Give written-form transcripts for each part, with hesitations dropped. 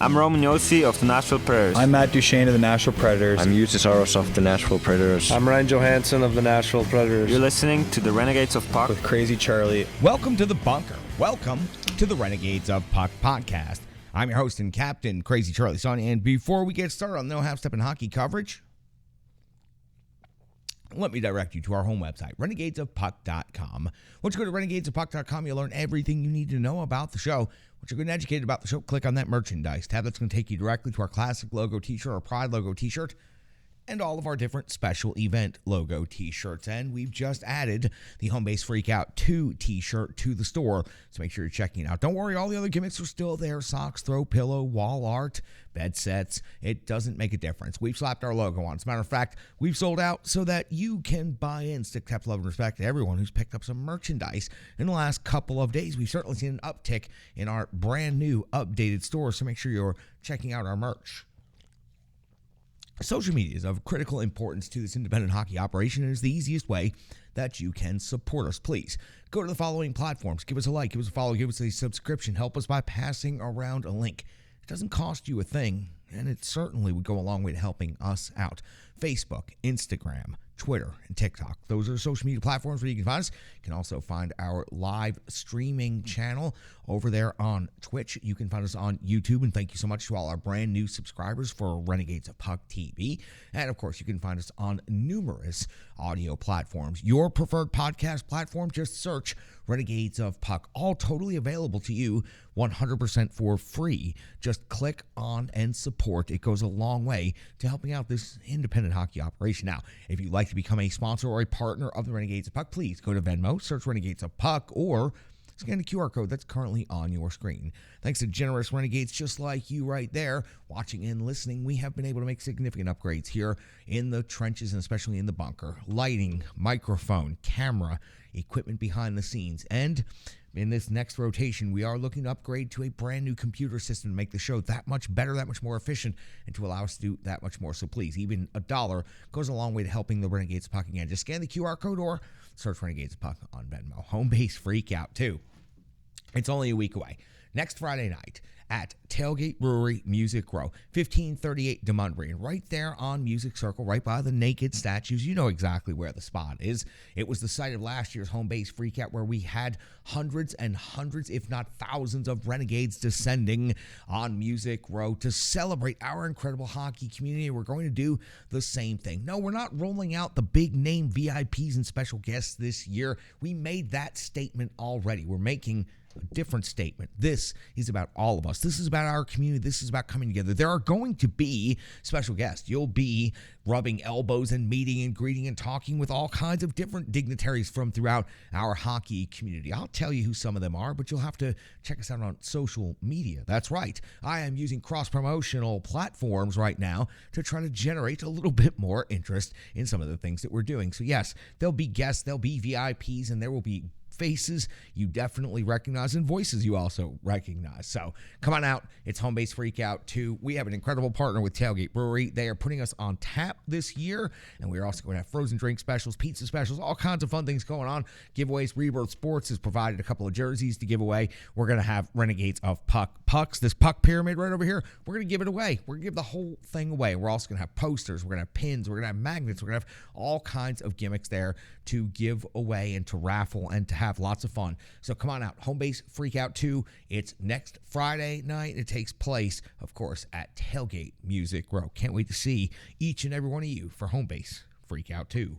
I'm Roman Yossi of the Nashville Predators. I'm Matt Duchesne of the Nashville Predators. I'm Justus Aros of the Nashville Predators. I'm Ryan Johansson of the Nashville Predators. You're listening to the Renegades of Puck with Crazy Charlie. Welcome to the bunker. Welcome to the Renegades of Puck podcast. I'm your host and captain, Crazy Charlie Saunier. And before we get started on No Half Step in Hockey coverage, let me direct you to our home website, renegadesofpuck.com. Once you go to renegadesofpuck.com, you'll learn everything you need to know about the show. Once you're good and educated about the show, click on that merchandise tab. That's going to take you directly to our classic logo t-shirt, our Pride logo t-shirt, and all of our different special event logo t-shirts. And we've just added the Home Base Freak Out 2 t-shirt to the store, so make sure you're checking it out. Don't worry, all the other gimmicks are still there. Socks, throw pillow, wall art, bed sets. It doesn't make a difference. We've slapped our logo on. As a matter of fact, we've sold out so that you can buy in. Stick tap love and respect to everyone who's picked up some merchandise in the last couple of days. We've certainly seen an uptick in our brand new updated store, so make sure you're checking out our merch. Social media is of critical importance to this independent hockey operation and is the easiest way that you can support us. Please go to the following platforms. Give us a like, give us a follow, give us a subscription. Help us by passing around a link. It doesn't cost you a thing, and it certainly would go a long way to helping us out. Facebook, Instagram, Twitter, and TikTok. Those are social media platforms where you can find us. You can also find our live streaming channel over there on Twitch. You can find us on YouTube, and thank you so much to all our brand new subscribers for Renegades of Puck TV. And, of course, you can find us on numerous audio platforms. Your preferred podcast platform, just search Renegades of Puck. All totally available to you 100% for free. Just click on and support. It goes a long way to helping out this independent hockey operation. Now, if you'd like to become a sponsor or a partner of the Renegades of Puck, please go to Venmo, search Renegades of Puck, or scan the QR code that's currently on your screen. Thanks to generous Renegades just like you right there, watching and listening, we have been able to make significant upgrades here in the trenches and especially in the bunker. Lighting, microphone, camera, equipment behind the scenes, and in this next rotation, we are looking to upgrade to a brand new computer system to make the show that much better, that much more efficient, and to allow us to do that much more. So please, even $1 goes a long way to helping the Renegades of Puck again. Just scan the QR code or search Renegades of Puck on Venmo. Home Base Freak Out 2. It's only a week away. Next Friday night at Tailgate Brewery Music Row, 1538 DeMundry, and right there on Music Circle, right by the naked statues. You know exactly where the spot is. It was the site of last year's Home Base Freakout where we had hundreds and hundreds, if not thousands, of Renegades descending on Music Row to celebrate our incredible hockey community. We're going to do the same thing. No, we're not rolling out the big name VIPs and special guests this year. We made that statement already. We're making a different statement. This is about all of us. This is about our community. This is about coming together. There are going to be special guests. You'll be rubbing elbows and meeting and greeting and talking with all kinds of different dignitaries from throughout our hockey community. I'll tell you who some of them are, but you'll have to check us out on social media. That's right. I am using cross-promotional platforms right now to try to generate a little bit more interest in some of the things that we're doing. So yes, there'll be guests, there'll be VIPs, and there will be faces you definitely recognize and voices you also recognize. So come on out. It's Home Base Freak Out 2. We have an incredible partner with Tailgate Brewery. They are putting us on tap this year, and we're also going to have frozen drink specials, pizza specials, all kinds of fun things going on. Giveaways. Rebirth Sports has provided a couple of jerseys to give away. We're going to have Renegades of Puck pucks, this puck pyramid right over here. We're going to give it away. We're going to give the whole thing away. We're also going to have posters. We're going to have pins. We're going to have magnets. We're going to have all kinds of gimmicks there to give away and to raffle and to have lots of fun. So come on out. Home Base Freak Out 2. It's next Friday night. It takes place, of course, at Tailgate Music Row. Can't wait to see each and every one of you for Home Base Freak Out 2.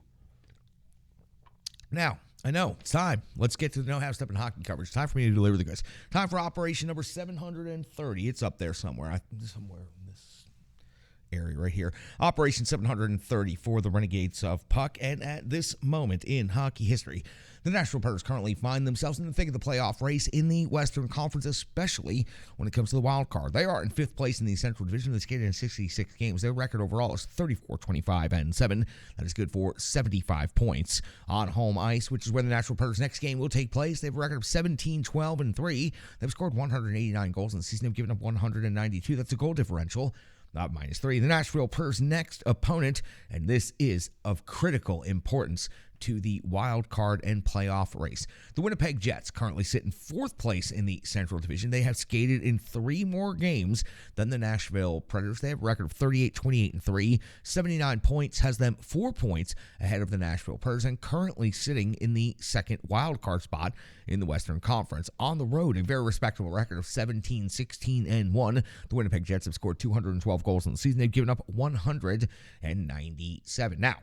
Now, I know, it's time. Let's get to the No Half Step in Hockey coverage. It's time for me to deliver the goods. Time for operation number 730. It's up there somewhere. Somewhere in this area right here. Operation 730 for the Renegades of Puck. And at this moment in hockey history, the Nashville Predators currently find themselves in the thick of the playoff race in the Western Conference, especially when it comes to the wild card. They are in fifth place in the Central Division. They skated in 66 games. Their record overall is 34-25-7. That is good for 75 points on home ice, which is where the Nashville Predators' next game will take place. They have a record of 17-12-3. They've scored 189 goals in the season. They've given up 192. That's a goal differential. Not -3. The Nashville Predators' next opponent, and this is of critical importance to the wild card and playoff race. The Winnipeg Jets currently sit in 4th place in the Central Division. They have skated in 3 more games than the Nashville Predators. They have a record of 38, 28, and 3. 79 points has them 4 points ahead of the Nashville Predators and currently sitting in the 2nd wild card spot in the Western Conference. On the road, a very respectable record of 17, 16, and 1. The Winnipeg Jets have scored 212 goals in the season. They've given up 197. Now,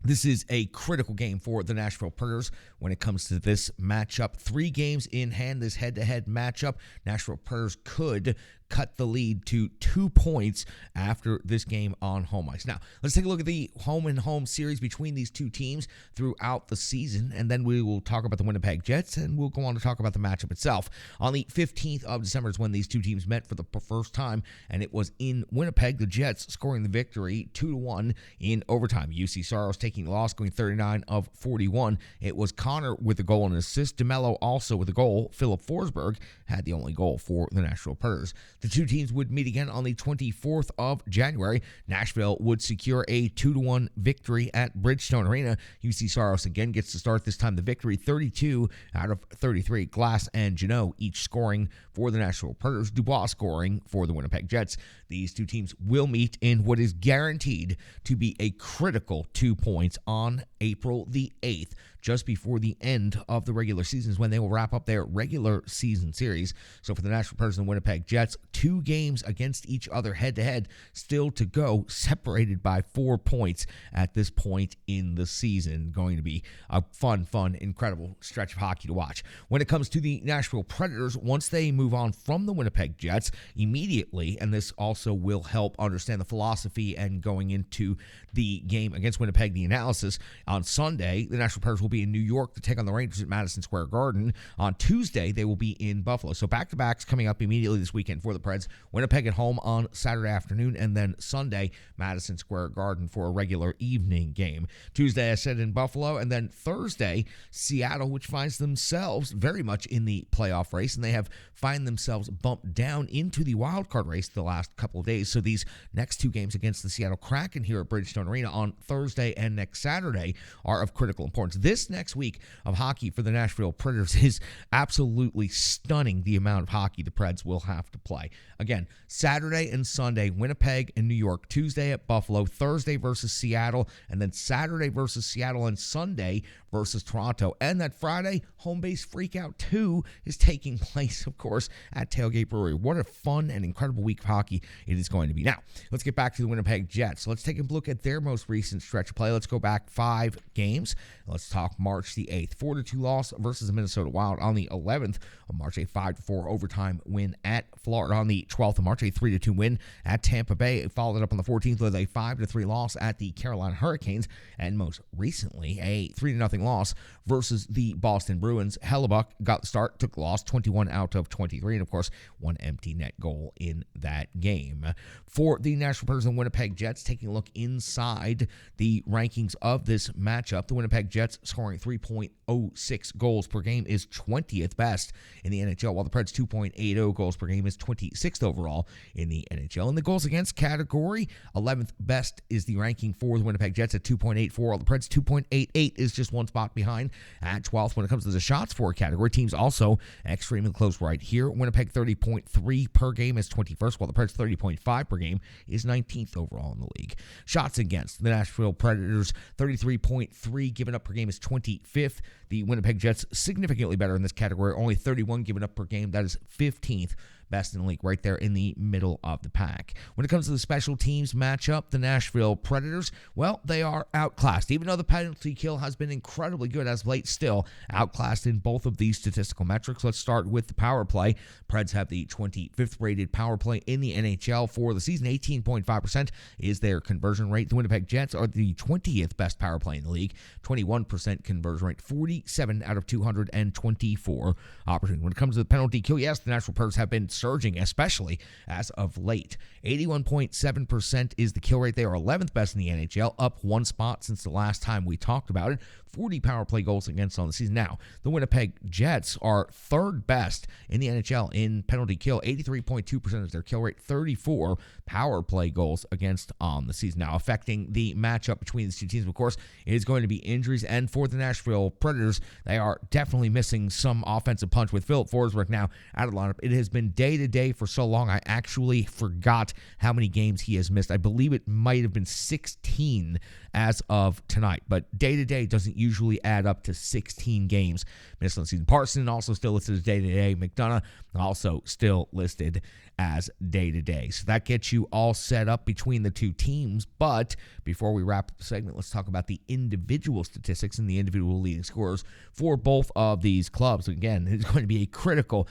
this is a critical game for the Nashville Predators when it comes to this matchup. 3 games in hand, this head-to-head matchup. Nashville Predators could cut the lead to 2 points after this game on home ice. Now, let's take a look at the home-and-home series between these two teams throughout the season, and then we will talk about the Winnipeg Jets, and we'll go on to talk about the matchup itself. On the 15th of December is when these two teams met for the first time, and it was in Winnipeg, the Jets scoring the victory 2-1 in overtime. UC Saros taking the loss, going 39 of 41. It was Connor with the goal and assist. DeMello also with a goal. Philip Forsberg had the only goal for the Nashville Predators. The two teams would meet again on the 24th of January. Nashville would secure a 2-1 victory at Bridgestone Arena. UC Saros again gets to start this time the victory, 32 out of 33. Glass and Janot each scoring for the Nashville Predators. Dubois scoring for the Winnipeg Jets. These two teams will meet in what is guaranteed to be a critical 2 points on April the 8th, just before the end of the regular season is when they will wrap up their regular season series. So for the Nashville Predators and Winnipeg Jets, 2 games against each other head-to-head still to go, separated by 4 points at this point in the season. Going to be a fun, incredible stretch of hockey to watch. When it comes to the Nashville Predators, once they move on from the Winnipeg Jets immediately, and this also will help understand the philosophy and going into the game against Winnipeg, the analysis, on Sunday, the Nashville Predators will be in New York to take on the Rangers at Madison Square Garden. On Tuesday, they will be in Buffalo. So back-to-backs coming up immediately this weekend for the Preds. Winnipeg at home on Saturday afternoon, and then Sunday, Madison Square Garden for a regular evening game. Tuesday, I said, in Buffalo, and then Thursday, Seattle, which finds themselves very much in the playoff race, and they have find themselves bumped down into the wild card race the last couple of days. So these next 2 games against the Seattle Kraken here at Bridgestone Arena on Thursday and next Saturday are of critical importance. This next week of hockey for the Nashville Predators is absolutely stunning, the amount of hockey the Preds will have to play. Again, Saturday and Sunday, Winnipeg and New York. Tuesday at Buffalo. Thursday versus Seattle. And then Saturday versus Seattle, and Sunday versus Toronto. And that Friday, Home Base Freakout 2 is taking place, of course, at Tailgate Brewery. What a fun and incredible week of hockey it is going to be. Now, let's get back to the Winnipeg Jets. Let's take a look at their most recent stretch of play. Let's go back 5 games. Let's talk March the 8th. 4-2 loss versus the Minnesota Wild on the 11th of March. A 5-4 overtime win at Florida on the 12th of March. A 3-2 win at Tampa Bay. It followed up on the 14th with a 5-3 loss at the Carolina Hurricanes. And most recently, a 3-0 loss versus the Boston Bruins. Hellebuck got the start, took the loss, 21 out of 23, and of course, 1 empty net goal in that game. For the Nashville Predators and Winnipeg Jets, taking a look inside the rankings of this matchup, the Winnipeg Jets scoring 3.06 goals per game is 20th best in the NHL, while the Preds 2.80 goals per game is 26th overall in the NHL. In the goals against category, 11th best is the ranking for the Winnipeg Jets at 2.84, while the Preds 2.88 is just 1 spot behind at 12th. When it comes to the shots for category, teams also extremely close right here. Winnipeg 30.3 per game is 21st, while the Preds 30.5 per game is 19th overall in the league. Shots against the Nashville Predators 33.3 given up per game is 25th. The Winnipeg Jets significantly better in this category, only 31 given up per game. That is 15th best in the league, right there in the middle of the pack. When it comes to the special teams matchup, the Nashville Predators, well, they are outclassed. Even though the penalty kill has been incredibly good as of late, still outclassed in both of these statistical metrics. Let's start with the power play. Preds have the 25th rated power play in the NHL for the season. 18.5% is their conversion rate. The Winnipeg Jets are the 20th best power play in the league. 21% conversion rate, 47 out of 224 opportunities. When it comes to the penalty kill, yes, the Nashville Predators have been surging, especially as of late. 81.7% is the kill rate. They are 11th best in the NHL, up one spot since the last time we talked about it. 40 power play goals against on the season. Now, the Winnipeg Jets are third best in the NHL in penalty kill. 83.2% is their kill rate. 34 power play goals against on the season. Now, affecting the matchup between these two teams, of course, is going to be injuries. And for the Nashville Predators, they are definitely missing some offensive punch with Philip Forsberg now out of the lineup. It has been day-to-day for so long, I actually forgot how many games he has missed. I believe it might have been 16 as of tonight, but day-to-day doesn't usually add up to 16 games missed on the season. Parson also still listed as day-to-day. McDonough also still listed as day-to-day. So that gets you all set up between the two teams. But before we wrap up the segment, let's talk about the individual statistics and the individual leading scorers for both of these clubs. Again, it's going to be a critical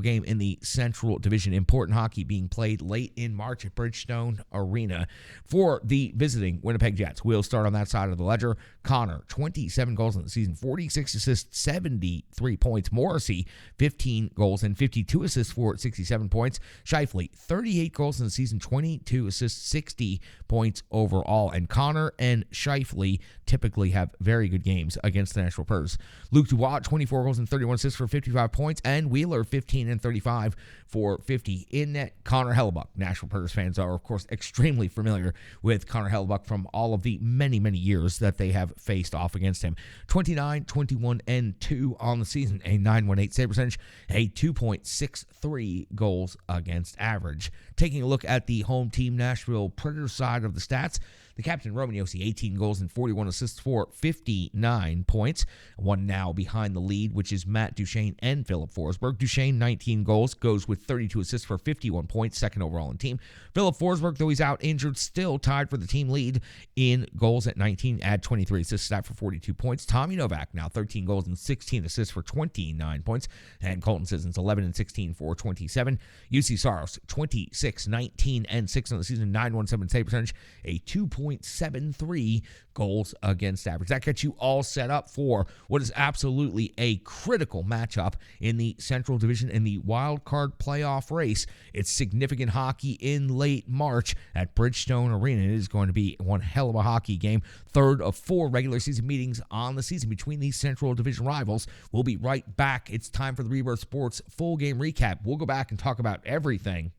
game in the Central Division. Important hockey being played late in March at Bridgestone Arena. For the visiting Winnipeg Jets, we'll start on that side of the ledger. Connor, 27 goals in the season, 46 assists, 73 points. Morrissey, 15 goals and 52 assists for 67 points. Scheifele, 38 goals in the season, 22 assists, 60 points overall. And Connor and Scheifele typically have very good games against the Nashville Predators. Luke Dubois, 24 goals and 31 assists for 55 points. And Wheeler, 15 and 35 for 50. In net, Connor Hellebuyck. Nashville Predators fans are, of course, extremely familiar with Connor Hellebuyck from all of the many years that they have faced off against him. 29, 21, and 2 on the season. A 9.18 save percentage. A 2.63 goals against average. Taking a look at the home team Nashville Predators side of the stats, the captain Roman Josi, 18 goals and 41 assists for 59 points. One now behind the lead, which is Matt Duchene and Philip Forsberg. Duchene, 19 goals, goes with 32 assists for 51 points, second overall in team. Philip Forsberg, though he's out injured, still tied for the team lead in goals at 19, add 23 assists for 42 points. Tommy Novak, now 13 goals and 16 assists for 29 points. And Colton Sissons, 11 and 16 for 27. UC Saros, 26, 19, and 6 on the season, 9.17 save percentage, a 2.73 goals against average. That gets you all set up for what is absolutely a critical matchup in the Central Division in the wild card playoff race. It's significant hockey in late March at Bridgestone Arena. It is going to be one hell of a hockey game. Third of 4 regular season meetings on the season between these Central Division rivals. We'll be right back. It's time for the Rebirth Sports full game recap. We'll go back and talk about everything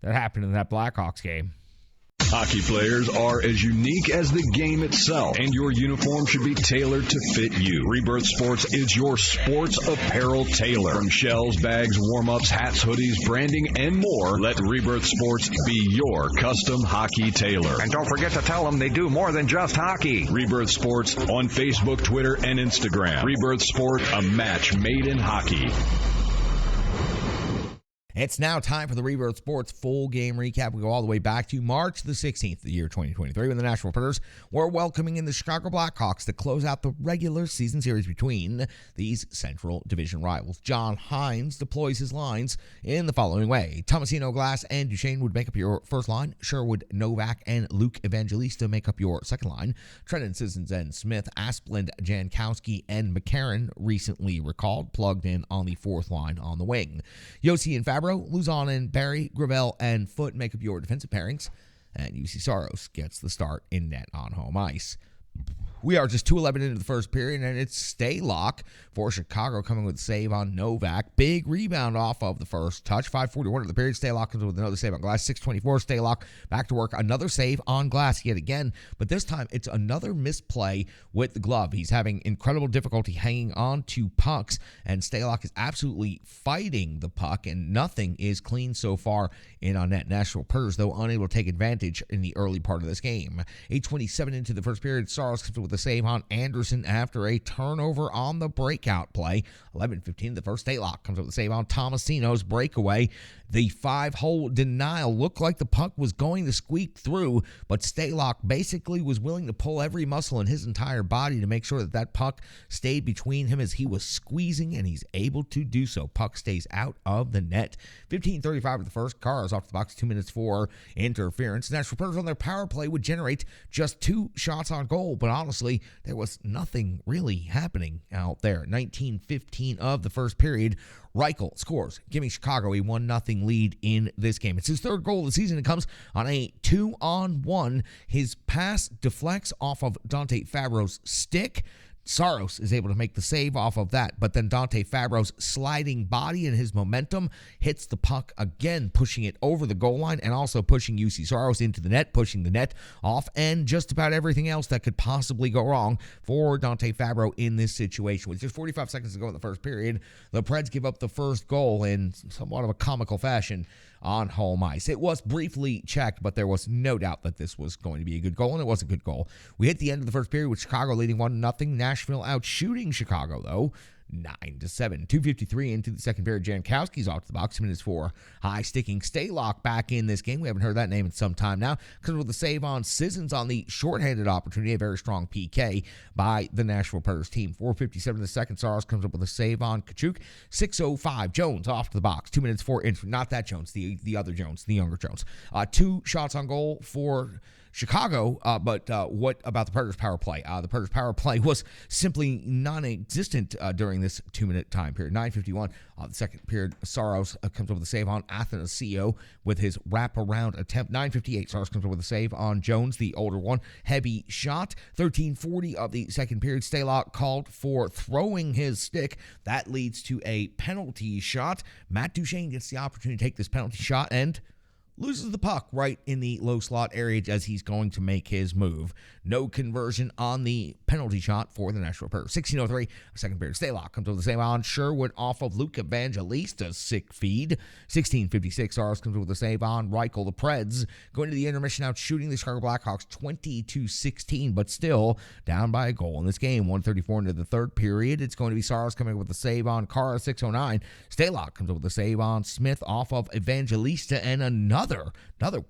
that happened in that Blackhawks game. Hockey players are as unique as the game itself, and your uniform should be tailored to fit you. Rebirth Sports is your sports apparel tailor. From shells, bags, warm-ups, hats, hoodies, branding, and more, let Rebirth Sports be your custom hockey tailor. And don't forget to tell them they do more than just hockey. Rebirth Sports on Facebook, Twitter, and Instagram. Rebirth Sport, a match made in hockey. It's now time for the Rebirth Sports full game recap. We go all the way back to March the 16th, the year 2023, when the Nashville Predators were welcoming in the Chicago Blackhawks to close out the regular season series between these Central Division rivals. John Hines deploys his lines in the following way. Tomasino, Glass, and Duchene would make up your first line. Sherwood, Novak, and Luke Evangelista make up your second line. Trenton, Sissons, and Smith, Asplund, Jankowski, and McCarron, recently recalled, plugged in on the fourth line on the wing. Josi and Fabro, Luzon and Barry, Gravel, and Foote make up your defensive pairings, and UC Saros gets the start in net on home ice. We are just 2:11 into the first period, and it's Staylock for Chicago coming with a save on Novak. Big rebound off of the first touch. 5:41 of the period. Staylock comes with another save on Glass. 6:24. Staylock back to work. Another save on Glass yet again, but this time it's another misplay with the glove. He's having incredible difficulty hanging on to pucks, and Staylock is absolutely fighting the puck, and nothing is clean so far in on net. Nashville Predators, though, unable to take advantage in the early part of this game. 8:27 into the first period. Saros comes with a save on Anderson after a turnover on the breakout play. 11:15, the first. Staylock comes up with a save on Tomasino's breakaway. The 5-hole denial looked like the puck was going to squeak through, but Staylock basically was willing to pull every muscle in his entire body to make sure that that puck stayed between him as he was squeezing, and he's able to do so. Puck stays out of the net. 15:35 of the first. Carr is off the box, 2 minutes for interference. Nashville Predators on their power play would generate just 2 shots on goal, but honestly, there was nothing really happening out there. 19:15 of the first period. Reichel scores, giving Chicago a 1-0 lead in this game. It's his third goal of the season. It comes on a 2-on-1. His pass deflects off of Dante Fabro's stick. Saros is able to make the save off of that, but then Dante Fabro's sliding body and his momentum hits the puck again, pushing it over the goal line and also pushing UC Saros into the net, pushing the net off, and just about everything else that could possibly go wrong for Dante Fabro in this situation. With just 45 seconds to go in the first period, the Preds give up the first goal in somewhat of a comical fashion on home ice. It was briefly checked, but there was no doubt that this was going to be a good goal, and it was a good goal. We hit the end of the first period with Chicago leading 1-0. Nashville out shooting Chicago, though, 9-7. 2:53 into the second period. Jankowski's off to the box. Minutes for high-sticking Stalock back in this game. We haven't heard that name in some time now. Comes with a save on Sissons on the shorthanded opportunity. A very strong PK by the Nashville Predators team. 4:57 in the second. Saros comes up with a save on Kachuk. 6:05. Jones off to the box. 2 minutes for entry. Not that Jones, the other Jones, the younger Jones. 2 shots on goal for Chicago, but what about the Predators' power play? The Predators' power play was simply non-existent during this 2-minute time period. 9:51, the second period, Saros comes up with a save on Athanasio with his wraparound attempt. 9:58, Saros comes up with a save on Jones, the older one. Heavy shot. 13:40 of the second period, Stalock called for throwing his stick. That leads to a penalty shot. Matt Duchene gets the opportunity to take this penalty shot and loses the puck right in the low slot area as he's going to make his move. No conversion on the penalty shot for the Nashville Predators. 16:03, second period. Stalock comes with the save on Sherwood off of Luke Evangelista, sick feed. 16:56, Saros comes with the save on Reichel. The Preds going to the intermission out shooting the Chicago Blackhawks 20-16, but still down by a goal in this game. 1:34 into the third period. It's going to be Saros coming with the save on Kara. 6:09, Stalock comes up with the save on Smith off of Evangelista, and another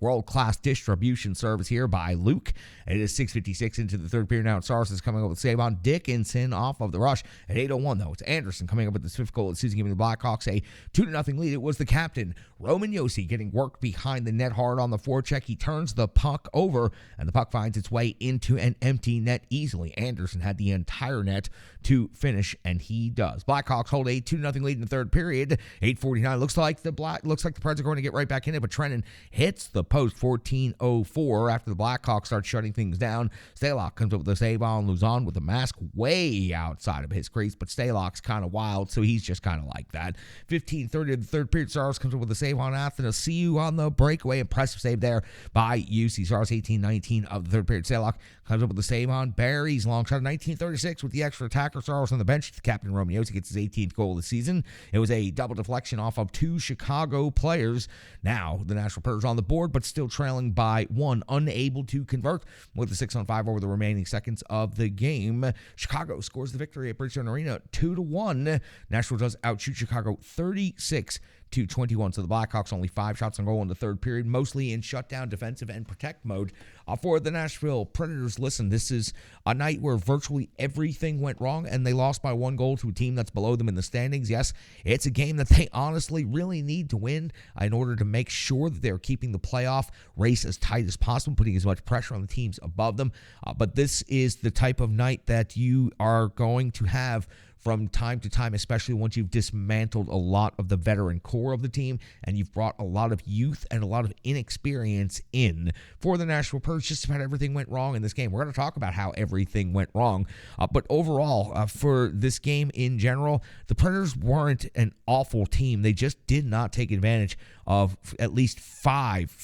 world-class distribution service here by Luke. It is 6:56 into the third period now. Saros is coming up with a save on Dickinson off of the rush. At 8:01, though, it's Anderson coming up with the fifth goal of the season, giving the Blackhawks a 2-0 lead. It was the captain, Roman Josi, getting worked behind the net hard on the forecheck. He turns the puck over, and the puck finds its way into an empty net easily. Anderson had the entire net to finish, and he does. Blackhawks hold a 2-0 lead in the third period. 8:49. Looks like the Preds are going to get right back in it, but Trennan hits the post. 14:04 after the Blackhawks start shutting things down. Stalock comes up with a save on Luzon with the mask way outside of his crease, but Stalock's kind of wild, so he's just kind of like that. 15:30 in the third period. Saros comes up with a save on Athanasiu on the breakaway. Impressive save there by UC Saros. 18:19 of the third period. Stalock comes up with a save on Barry's long shot. 19:36 with the extra attacker. Saros on the bench. The captain, Roman Josi, gets his 18th goal of the season. It was a double deflection off of 2 Chicago players. Now the Nashville Predators on the board, but still trailing by 1, unable to convert with the 6-on-5 over the remaining seconds of the game. Chicago scores the victory at Bridgestone Arena 2-1. Nashville does outshoot Chicago 36-21. So the Blackhawks only 5 shots on goal in the third period, mostly in shutdown, defensive, and protect mode. For the Nashville Predators, listen, this is a night where virtually everything went wrong, and they lost by 1 goal to a team that's below them in the standings. Yes, it's a game that they honestly really need to win in order to make sure that they're keeping the playoff race as tight as possible, putting as much pressure on the teams above them. But this is the type of night that you are going to have from time to time, especially once you've dismantled a lot of the veteran core of the team and you've brought a lot of youth and a lot of inexperience in. For the Nashville Predators, just about everything went wrong in this game. We're going to talk about how everything went wrong, but overall, for this game in general, the Predators weren't an awful team. They just did not take advantage of at least five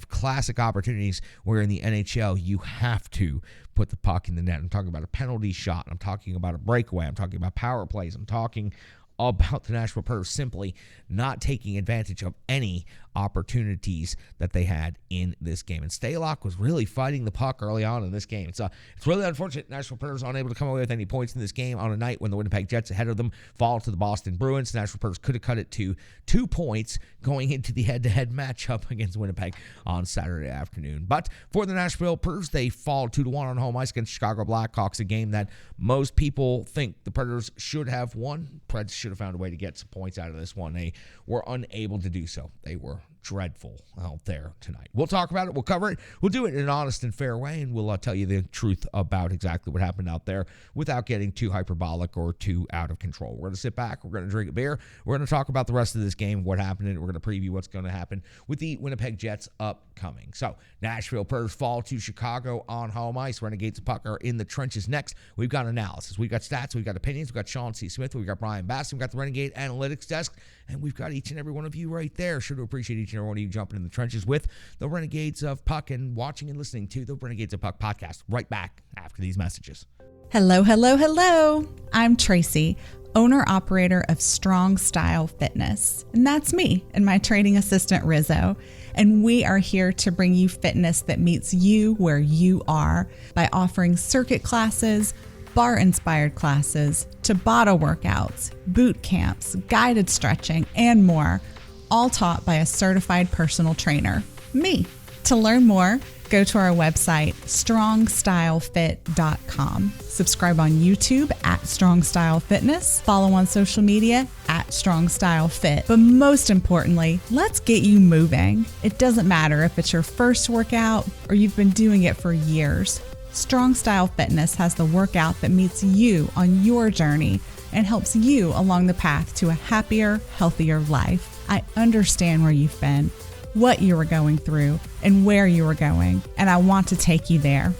classic opportunities where in the NHL you have to put the puck in the net. I'm talking about a penalty shot. I'm talking about a breakaway. I'm talking about power plays. I'm talking about the Nashville Predators simply not taking advantage of any opportunities that they had in this game. And Stalock was really fighting the puck early on in this game. It's really unfortunate Nashville Predators unable to come away with any points in this game on a night when the Winnipeg Jets ahead of them fall to the Boston Bruins. The Nashville Predators could have cut it to 2 points going into the head-to-head matchup against Winnipeg on Saturday afternoon. But for the Nashville Predators, they fall 2-1 on home ice against Chicago Blackhawks, a game that most people think the Predators should have won. Preds should have found a way to get some points out of this one. They were unable to do so. They were dreadful out there tonight. We'll talk about it. We'll cover it. We'll do it in an honest and fair way, and we'll tell you the truth about exactly what happened out there without getting too hyperbolic or too out of control. We're going to sit back. We're going to drink a beer. We're going to talk about the rest of this game, what happened, and we're going to preview what's going to happen with the Winnipeg Jets upcoming. So, Nashville Predators fall to Chicago on home ice. Renegades of Puck are in the trenches next. We've got analysis. We've got stats. We've got opinions. We've got Sean C. Smith. We've got Brian Bass. We've got the Renegade Analytics Desk, and we've got each and every one of you right there. Sure to appreciate each and every one of you jumping in the trenches with the Renegades of Puck and watching and listening to the Renegades of Puck podcast. Right back after these messages. Hello, hello, hello. I'm Tracy, owner-operator of Strong Style Fitness. And that's me and my training assistant, Rizzo. And we are here to bring you fitness that meets you where you are by offering circuit classes, bar-inspired classes, Tabata workouts, boot camps, guided stretching, and more, all taught by a certified personal trainer, me. To learn more, go to our website, strongstylefit.com. Subscribe on YouTube at Strong Style Fitness. Follow on social media at Strong Style Fit. But most importantly, let's get you moving. It doesn't matter if it's your first workout or you've been doing it for years. Strong Style Fitness has the workout that meets you on your journey and helps you along the path to a happier, healthier life. I understand where you've been, what you were going through, and where you were going, and I want to take you there.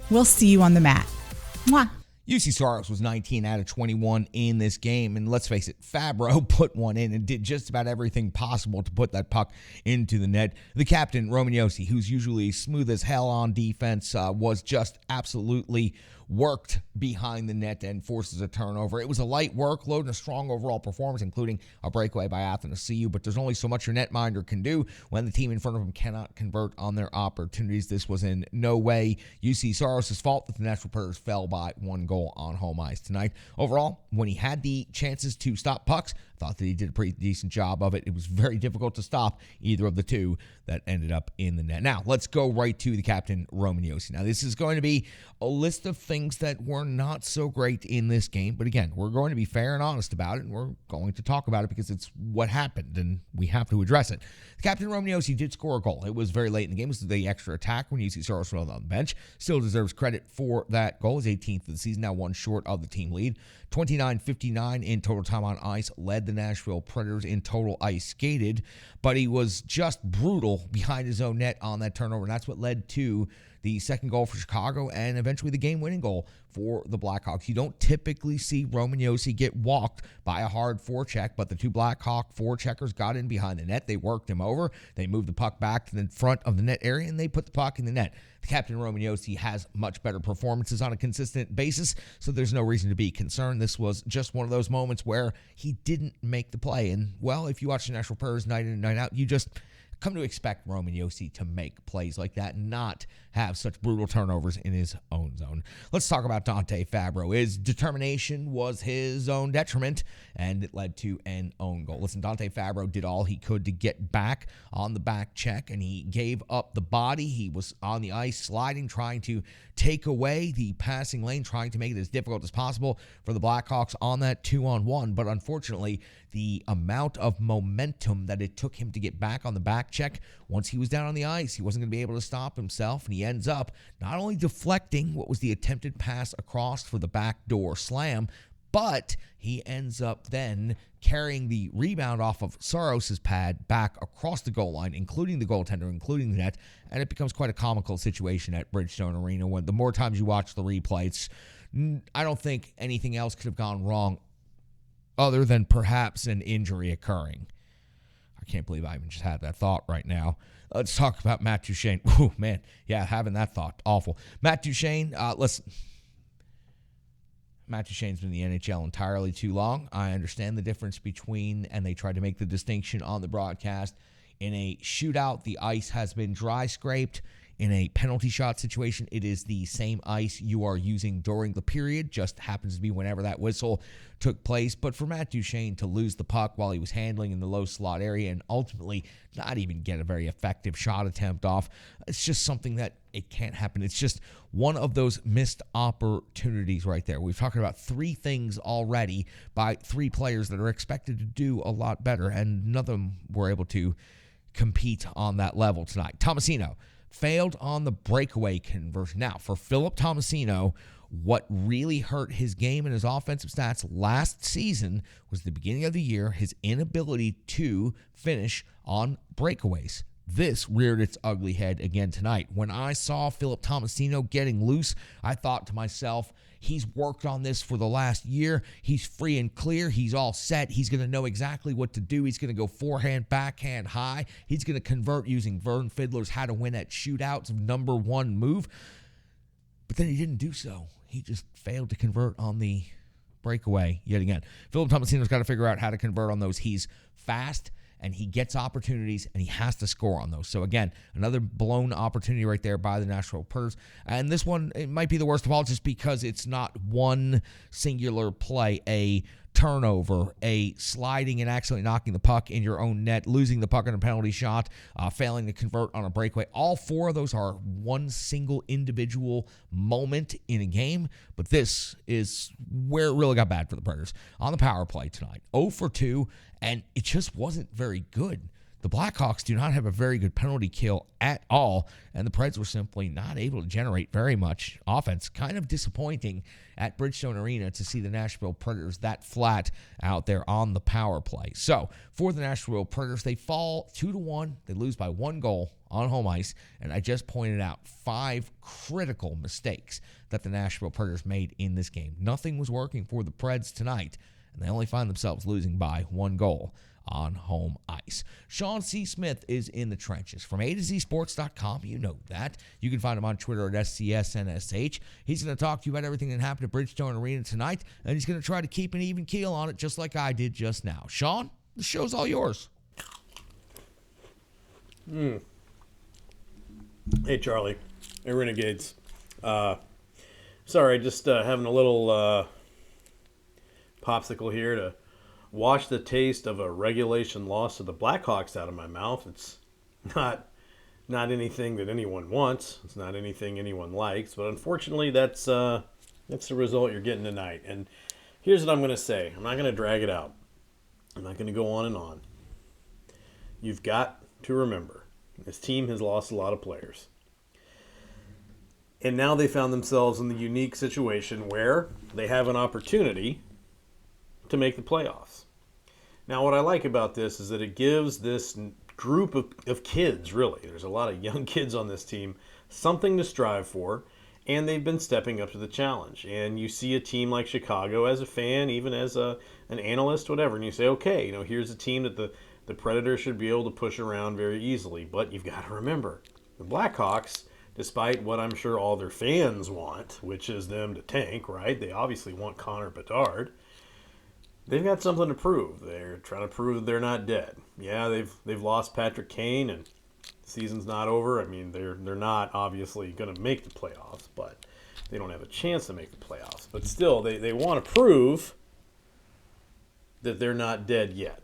We'll see you on the mat. Mwah. UC Saros was 19 out of 21 in this game, and let's face it, Fabro put one in and did just about everything possible to put that puck into the net. The captain, Roman Josi, who's usually smooth as hell on defense, was just absolutely worked behind the net and forces a turnover. It was a light workload and a strong overall performance, including a breakaway by Athanasiou, but there's only so much your netminder can do when the team in front of him cannot convert on their opportunities. This was in no way UC Saros' fault that the Nashville Predators fell by one goal on home ice tonight. Overall, when he had the chances to stop pucks, thought that he did a pretty decent job of it. It was very difficult to stop either of the two that ended up in the net. Now, let's go right to the captain, Roman Josi. Now, this is going to be a list of things that were not so great in this game, but again, we're going to be fair and honest about it, and we're going to talk about it because it's what happened, and we have to address it. The captain, Roman Josi, did score a goal. It was very late in the game. It was the extra attack when UC Saros was on the bench. Still deserves credit for that goal. His 18th of the season, now one short of the team lead. 29-59 in total time on ice, led the Nashville Predators in total ice skated, but he was just brutal behind his own net on that turnover, and that's what led to the second goal for Chicago and eventually the game-winning goal for the Blackhawks. You don't typically see Roman Josi get walked by a hard forecheck, but the two Blackhawk forecheckers got in behind the net. They worked him over. They moved the puck back to the front of the net area, and they put the puck in the net. The captain, Roman Josi, has much better performances on a consistent basis, so there's no reason to be concerned. This was just one of those moments where he didn't make the play. And, well, if you watch the Nashville Predators night in and night out, you just come to expect Roman Josi to make plays like that and not have such brutal turnovers in his own zone. Let's talk about Dante Fabro. His determination was his own detriment, and it led to an own goal. Listen, Dante Fabro did all he could to get back on the back check, and he gave up the body. He was on the ice sliding, trying to take away the passing lane, trying to make it as difficult as possible for the Blackhawks on that 2-on-1. But unfortunately, the amount of momentum that it took him to get back on the back check, once he was down on the ice, he wasn't going to be able to stop himself, and he ends up not only deflecting what was the attempted pass across for the backdoor slam, but he ends up then carrying the rebound off of Saros' pad back across the goal line, including the goaltender, including the net, and it becomes quite a comical situation at Bridgestone Arena when the more times you watch the replays, I don't think anything else could have gone wrong other than perhaps an injury occurring. I can't believe I even just had that thought right now. Let's talk about Matt Duchene. Oh, man. Yeah, having that thought. Awful. Matt Duchene, listen. Matt Duchene's been in the NHL entirely too long. I understand the difference between, and they tried to make the distinction on the broadcast, in a shootout, the ice has been dry scraped. In a penalty shot situation, it is the same ice you are using during the period, just happens to be whenever that whistle took place. But for Matt Duchene to lose the puck while he was handling in the low slot area and ultimately not even get a very effective shot attempt off, it's just something that it can't happen. It's just one of those missed opportunities right there. We've talked about three things already by three players that are expected to do a lot better, and none of them were able to compete on that level tonight. Tomasino failed on the breakaway conversion. Now, for Philip Tomasino, what really hurt his game and his offensive stats last season was the beginning of the year, his inability to finish on breakaways. This reared its ugly head again tonight. When I saw Philip Tomasino getting loose, I thought to myself, he's worked on this for the last year. He's free and clear. He's all set. He's going to know exactly what to do. He's going to go forehand, backhand, high. He's going to convert using Vern Fiddler's how to win at shootouts number one move. But then he didn't do so. He just failed to convert on the breakaway yet again. Philip Tomasino's got to figure out how to convert on those. He's fast, and he gets opportunities, and he has to score on those. So, again, another blown opportunity right there by the Nashville Predators. And this one, it might be the worst of all just because it's not one singular play, a turnover, a sliding and accidentally knocking the puck in your own net, losing the puck on a penalty shot, failing to convert on a breakaway. All four of those are one single individual moment in a game, but this is where it really got bad for the Predators. On the power play tonight, 0 for 2, and it just wasn't very good. The Blackhawks do not have a very good penalty kill at all, and the Preds were simply not able to generate very much offense. Kind of disappointing at Bridgestone Arena to see the Nashville Predators that flat out there on the power play. So, for the Nashville Predators, they fall 2-1. They lose by 1 goal on home ice, and I just pointed out 5 critical mistakes that the Nashville Predators made in this game. Nothing was working for the Preds tonight, and they only find themselves losing by 1 goal on home ice. Sean C. Smith is in the trenches. From A to Z Sports.com, you know that. You can find him on Twitter at SCSNSH. He's going to talk to you about everything that happened at Bridgestone Arena tonight, and he's going to try to keep an even keel on it just like I did just now. Sean, the show's all yours. Hey, Charlie. Hey, Renegades. Sorry, just having a little popsicle here to wash the taste of a regulation loss to the Blackhawks out of my mouth. It's not anything that anyone wants. It's not anything anyone likes. But unfortunately, that's the result you're getting tonight. And here's what I'm going to say. I'm not going to drag it out. I'm not going to go on and on. You've got to remember, this team has lost a lot of players. And now they found themselves in the unique situation where they have an opportunity to make the playoffs. Now, what I like about this is that it gives this group of kids, really, there's a lot of young kids on this team, something to strive for, and they've been stepping up to the challenge. And you see a team like Chicago as a fan, even as an analyst, whatever, and you say, okay, here's a team that the Predators should be able to push around very easily. But you've got to remember, the Blackhawks, despite what I'm sure all their fans want, which is them to tank, right? They obviously want Connor Bedard. They've got something to prove. They're trying to prove that they're not dead. Yeah, they've lost Patrick Kane, and the season's not over. I mean, they're not obviously going to make the playoffs, but they don't have a chance to make the playoffs. But still, they want to prove that they're not dead yet.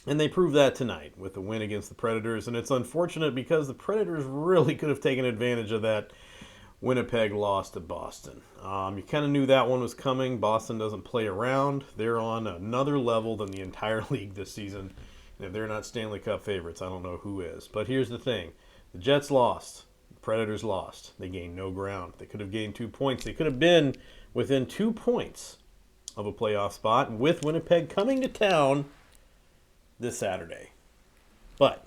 And they proved that tonight with the win against the Predators. And it's unfortunate because the Predators really could have taken advantage of that Winnipeg loss to Boston. You kind of knew that one was coming. Boston doesn't play around. They're on another level than the entire league this season. And if they're not Stanley Cup favorites, I don't know who is. But here's the thing. The Jets lost. The Predators lost. They gained no ground. They could have gained 2 points. They could have been within 2 points of a playoff spot with Winnipeg coming to town this Saturday. But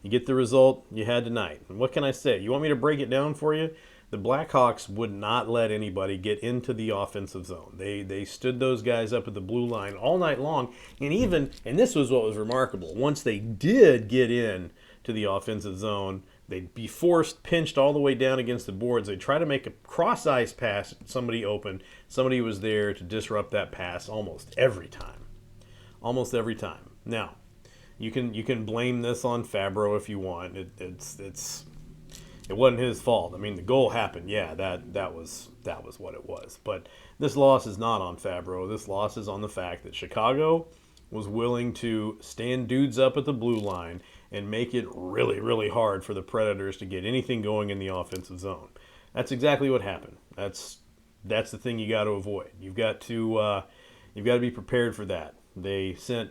you get the result you had tonight. And what can I say? You want me to break it down for you? The Blackhawks would not let anybody get into the offensive zone. They stood those guys up at the blue line all night long. And this was what was remarkable, once they did get in to the offensive zone, they'd be pinched all the way down against the boards. They'd try to make a cross-ice pass, somebody open. Somebody was there to disrupt that pass almost every time. Almost every time. Now, you can blame this on Fabro if you want. It wasn't his fault. I mean, the goal happened. Yeah, that was what it was. But this loss is not on Fabro. This loss is on the fact that Chicago was willing to stand dudes up at the blue line and make it really, really hard for the Predators to get anything going in the offensive zone. That's exactly what happened. That's the thing you got to avoid. You've got to be prepared for that. They sent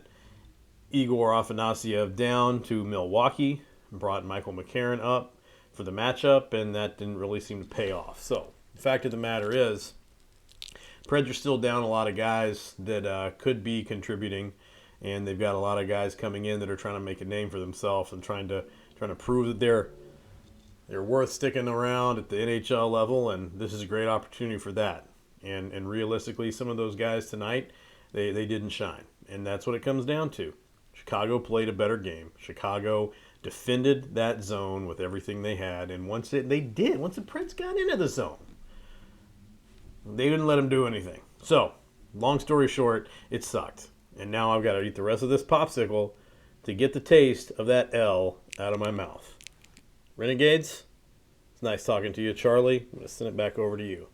Igor Afanasyev down to Milwaukee, brought Michael McCarron up for the matchup, and that didn't really seem to pay off. So the fact of the matter is, Preds are still down a lot of guys that could be contributing, and they've got a lot of guys coming in that are trying to make a name for themselves and trying to prove that they're worth sticking around at the NHL level, and this is a great opportunity for that. And realistically, some of those guys tonight, they didn't shine, and that's what it comes down to. Chicago played a better game. Chicago defended that zone with everything they had, and once the Preds got into the zone, they didn't let them do anything. So, long story short, it sucked. And now I've got to eat the rest of this popsicle to get the taste of that L out of my mouth. Renegades, it's nice talking to you, Charlie. I'm going to send it back over to you.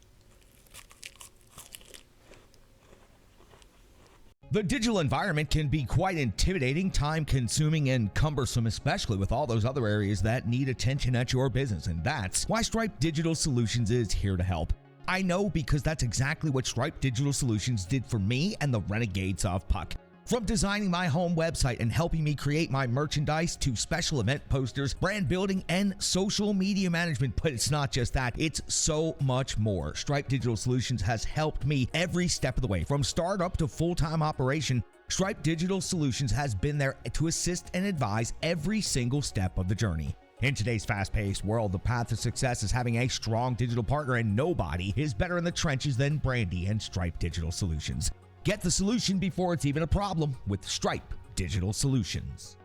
The digital environment can be quite intimidating, time-consuming, and cumbersome, especially with all those other areas that need attention at your business. And that's why Stripe Digital Solutions is here to help. I know, because that's exactly what Stripe Digital Solutions did for me and the Renegades of Puck. From designing my home website and helping me create my merchandise to special event posters, brand building, and social media management. But it's not just that, it's so much more. Stripe Digital Solutions has helped me every step of the way. From startup to full-time operation, Stripe Digital Solutions has been there to assist and advise every single step of the journey. In today's fast-paced world, the path to success is having a strong digital partner, and nobody is better in the trenches than Brandy and Stripe Digital Solutions. Get the solution before it's even a problem with Stripe Digital Solutions.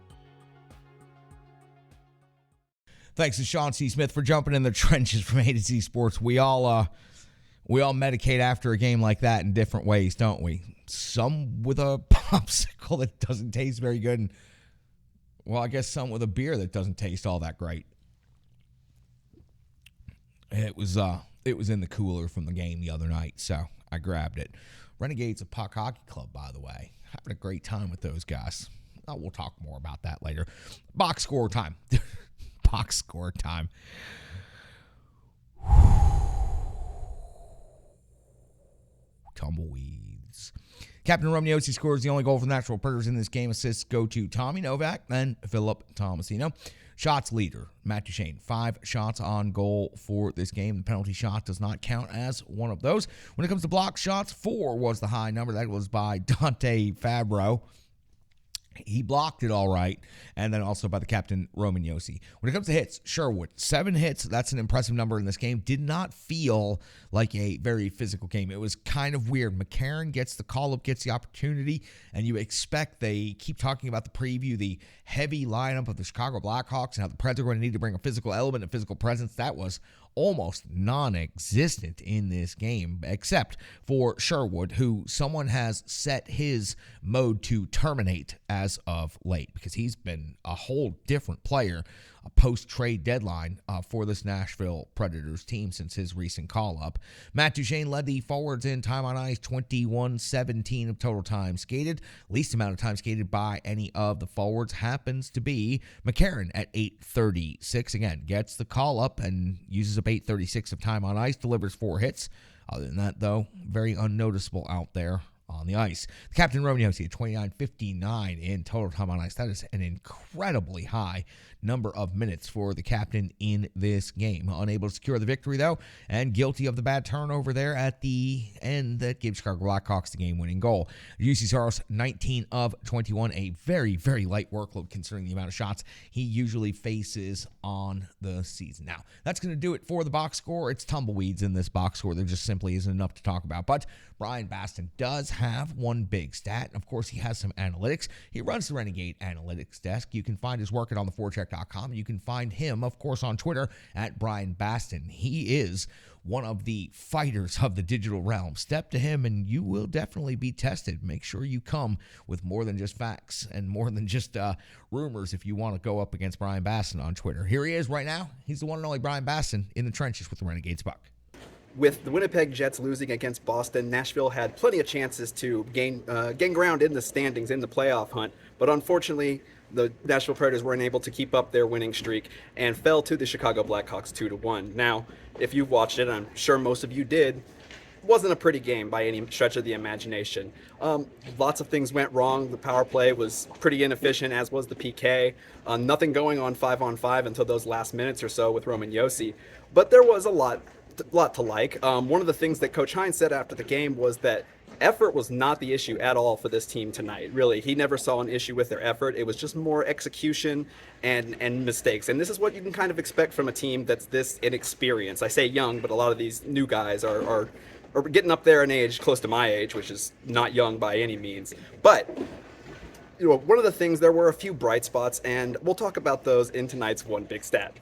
Thanks to Sean C. Smith for jumping in the trenches from A to Z Sports. We all medicate after a game like that in different ways, don't we? Some with a popsicle that doesn't taste very good, and well, I guess some with a beer that doesn't taste all that great. It was in the cooler from the game the other night, so I grabbed it. Renegades of Puck Hockey Club, by the way. Having a great time with those guys. Oh, we'll talk more about that later. Box score time. Box score time. Tumbleweeds. Captain Romneosi scores the only goal for the Nashville Predators in this game. Assists go to Tommy Novak and Philip Tomasino. Shots leader, Matt Duchene. 5 shots on goal for this game. The penalty shot does not count as one of those. When it comes to block shots, 4 was the high number. That was by Dante Fabro. He blocked it all right, and then also by the captain, Roman Yossi. When it comes to hits, Sherwood, 7 hits. That's an impressive number in this game. Did not feel like a very physical game. It was kind of weird. McCarron gets the call-up, gets the opportunity, and you expect, they keep talking about the preview, the heavy lineup of the Chicago Blackhawks and how the Preds are going to need to bring a physical element and physical presence. That was almost non-existent in this game, except for Sherwood, who someone has set his mode to terminate as of late, because he's been a whole different player post-trade deadline for this Nashville Predators team since his recent call-up. Matt Duchene led the forwards in time on ice, 21-17 of total time skated. Least amount of time skated by any of the forwards happens to be McCarron at 8:36. Again, gets the call-up and uses up 8:36 of time on ice, delivers 4 hits. Other than that, though, very unnoticeable out there on the ice. The captain, Romneosi, at 29:59 in total time on ice. That is an incredibly high number of minutes for the captain in this game. Unable to secure the victory, though, and guilty of the bad turnover there at the end that gave Chicago Blackhawks the game-winning goal. UC Saros, 19 of 21, a very, very light workload considering the amount of shots he usually faces on the season. Now, that's going to do it for the box score. It's tumbleweeds in this box score. There just simply isn't enough to talk about. But Brian Baston does have one big stat. Of course, he has some analytics. He runs the Renegade Analytics desk. You can find his work at ontheforecheck.com. You can find him, of course, on Twitter at Brian Baston. He is one of the fighters of the digital realm. Step to him and you will definitely be tested. Make sure you come with more than just facts and more than just rumors if you want to go up against Brian Baston on Twitter. Here he is right now. He's the one and only Brian Baston in the trenches with the Renegades Puck. With the Winnipeg Jets losing against Boston, Nashville had plenty of chances to gain ground in the standings in the playoff hunt, but unfortunately, the Nashville Predators weren't able to keep up their winning streak and fell to the Chicago Blackhawks 2-1. Now, if you've watched it, I'm sure most of you did, wasn't a pretty game by any stretch of the imagination. Lots of things went wrong. The power play was pretty inefficient, as was the PK. Nothing going on 5-on-5 until those last minutes or so with Roman Josi. But there was a lot to like. One of the things that Coach Hines said after the game was that effort was not the issue at all for this team tonight. Really, he never saw an issue with their effort. It was just more execution and mistakes. And this is what you can kind of expect from a team that's this inexperienced. I say young, but a lot of these new guys are getting up there in age, close to my age, which is not young by any means. But one of the things, there were a few bright spots, and we'll talk about those in tonight's One Big Stat.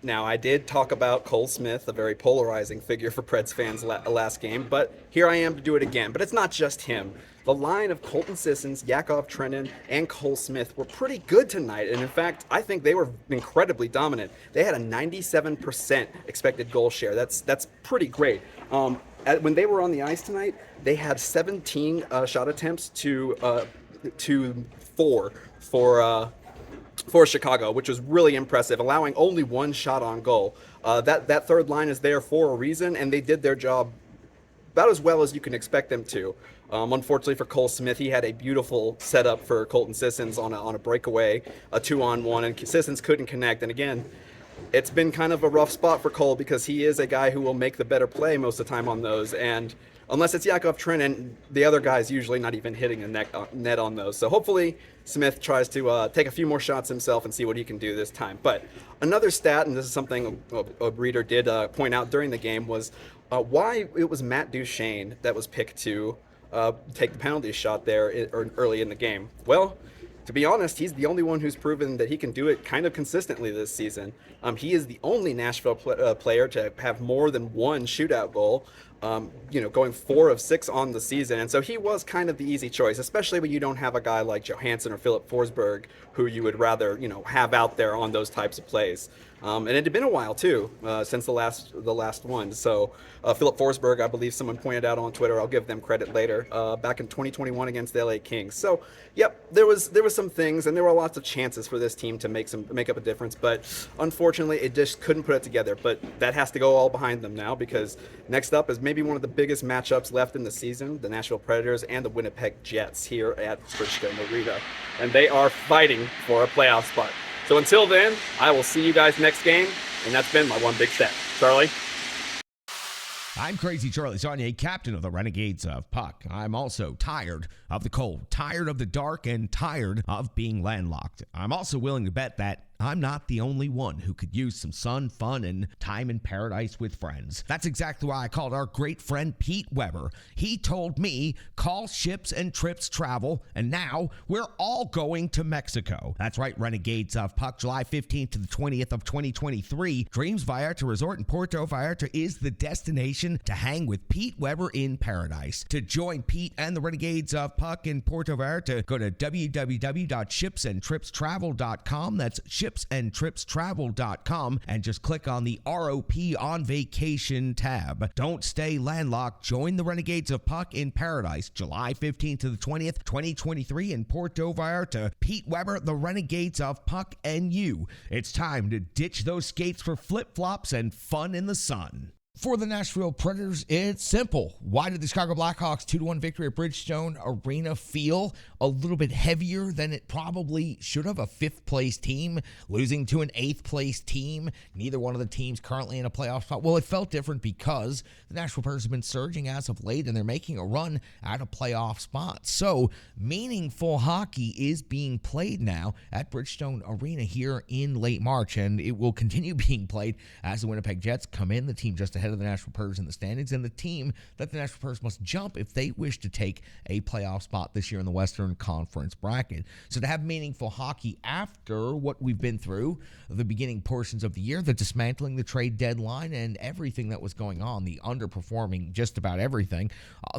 Now, I did talk about Cole Smith, a very polarizing figure for Preds fans last game, but here I am to do it again. But it's not just him. The line of Colton Sissons, Yakov Trenin, and Cole Smith were pretty good tonight. And in fact, I think they were incredibly dominant. They had a 97% expected goal share. That's pretty great. When they were on the ice tonight, they had 17 shot attempts to 4 for Chicago, which was really impressive, allowing only one shot on goal. That third line is there for a reason, and they did their job about as well as you can expect them to. Unfortunately for Cole Smith, he had a beautiful setup for Colton Sissons on a breakaway, a 2-on-1, and Sissons couldn't connect. And again, it's been kind of a rough spot for Cole because he is a guy who will make the better play most of the time on those. And unless it's Yakov Trenin, the other guy's usually not even hitting the net on those. So hopefully Smith tries to take a few more shots himself and see what he can do this time. But another stat, and this is something a reader did point out during the game, was why it was Matt Duchene that was picked to take the penalty shot there early in the game. Well, to be honest, he's the only one who's proven that he can do it kind of consistently this season. He is the only Nashville player to have more than one shootout goal, going 4 of 6 on the season. And so he was kind of the easy choice, especially when you don't have a guy like Johansson or Philip Forsberg, who you would rather, have out there on those types of plays. And it had been a while too, since the last one. So Philip Forsberg, I believe someone pointed out on Twitter, I'll give them credit later, back in 2021 against the LA Kings. So yep, there was some things, and there were lots of chances for this team to make up a difference, but unfortunately it just couldn't put it together. But that has to go all behind them now, because next up is maybe one of the biggest matchups left in the season, the Nashville Predators and the Winnipeg Jets here at Bridgestone Arena, and they are fighting for a playoff spot. So until then, I will see you guys next game, and that's been my One Big Stat. Charlie? I'm Crazy Charlie Saunier, captain of the Renegades of Puck. I'm also tired of the cold, tired of the dark, and tired of being landlocked. I'm also willing to bet that I'm not the only one who could use some sun, fun, and time in paradise with friends. That's exactly why I called our great friend Pete Weber. He told me, call Ships and Trips Travel, and now we're all going to Mexico. That's right, Renegades of Puck, July 15th to the 20th of 2023. Dreams Vallarta Resort in Puerto Vallarta is the destination to hang with Pete Weber in paradise. To join Pete and the Renegades of Puck in Puerto Vallarta, go to www.shipsandtripstravel.com. That's shipsandtripstravel.com, and just click on the ROP on vacation tab. Don't stay landlocked. Join the Renegades of Puck in paradise, July 15th to the 20th, 2023 in Puerto Vallarta. Pete Weber, the Renegades of Puck, and you. It's time to ditch those skates for flip-flops and fun in the sun. For the Nashville Predators, it's simple. Why did the Chicago Blackhawks 2-1 victory at Bridgestone Arena feel a little bit heavier than it probably should have? A 5th-place team losing to an 8th-place team. Neither one of the teams currently in a playoff spot. Well, it felt different because the Nashville Predators have been surging as of late, and they're making a run at a playoff spot. So, meaningful hockey is being played now at Bridgestone Arena here in late March, and it will continue being played as the Winnipeg Jets come in, the team just ahead of the Nashville Predators in the standings, and the team that the Nashville Predators must jump if they wish to take a playoff spot this year in the Western Conference bracket. So to have meaningful hockey after what we've been through, the beginning portions of the year, the dismantling, the trade deadline, and everything that was going on, the underperforming just about everything,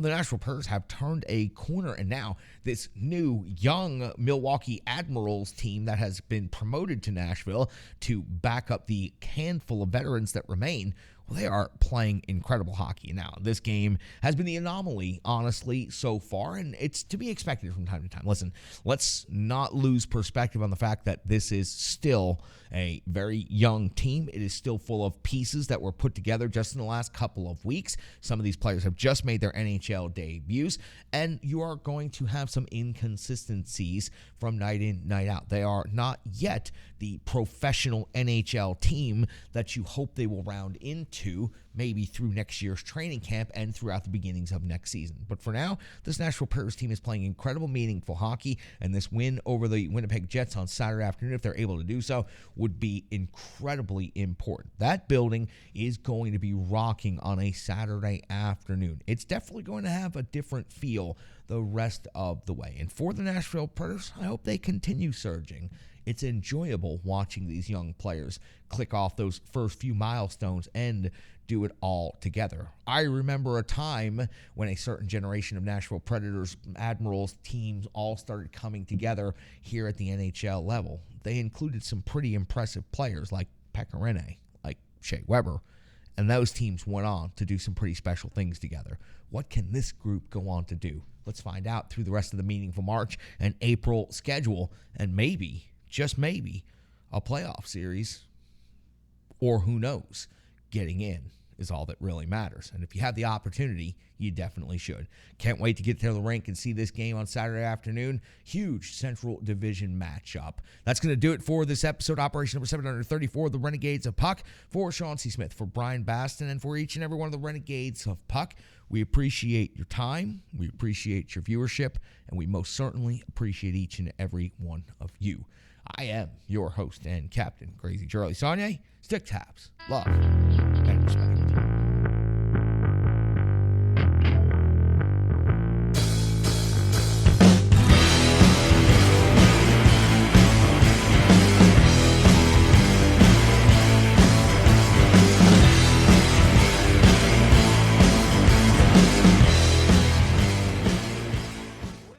the Nashville Predators have turned a corner, and now this new young Milwaukee Admirals team that has been promoted to Nashville to back up the handful of veterans that remain, Well, they are playing incredible hockey. Now, this game has been the anomaly, honestly, so far, and it's to be expected from time to time. Listen, let's not lose perspective on the fact that this is still a very young team. It is still full of pieces that were put together just in the last couple of weeks. Some of these players have just made their NHL debuts, and you are going to have some inconsistencies from night in, night out. They are not yet the professional NHL team that you hope they will round into maybe through next year's training camp and throughout the beginnings of next season. But for now, this Nashville Predators team is playing incredible, meaningful hockey, and this win over the Winnipeg Jets on Saturday afternoon, if they're able to do so, would be incredibly important. That building is going to be rocking on a Saturday afternoon. It's definitely going to have a different feel the rest of the way. And for the Nashville Predators, I hope they continue surging. It's enjoyable watching these young players click off those first few milestones and do it all together. I remember a time when a certain generation of Nashville Predators, Admirals teams all started coming together here at the NHL level. They included some pretty impressive players like Pekka Rinne, like Shea Weber, and those teams went on to do some pretty special things together. What can this group go on to do? Let's find out through the rest of the meaningful March and April schedule, and maybe, just maybe, a playoff series, or who knows, getting in is all that really matters. And if you have the opportunity, you definitely should. Can't wait to get to the rink and see this game on Saturday afternoon. Huge Central Division matchup. That's going to do it for this episode, Operation number 734, the Renegades of Puck. For Sean C. Smith, for Brian Baston, and for each and every one of the Renegades of Puck, we appreciate your time, we appreciate your viewership, and we most certainly appreciate each and every one of you. I am your host and captain, Crazy Charlie Saunier. Stick taps, love, and respect.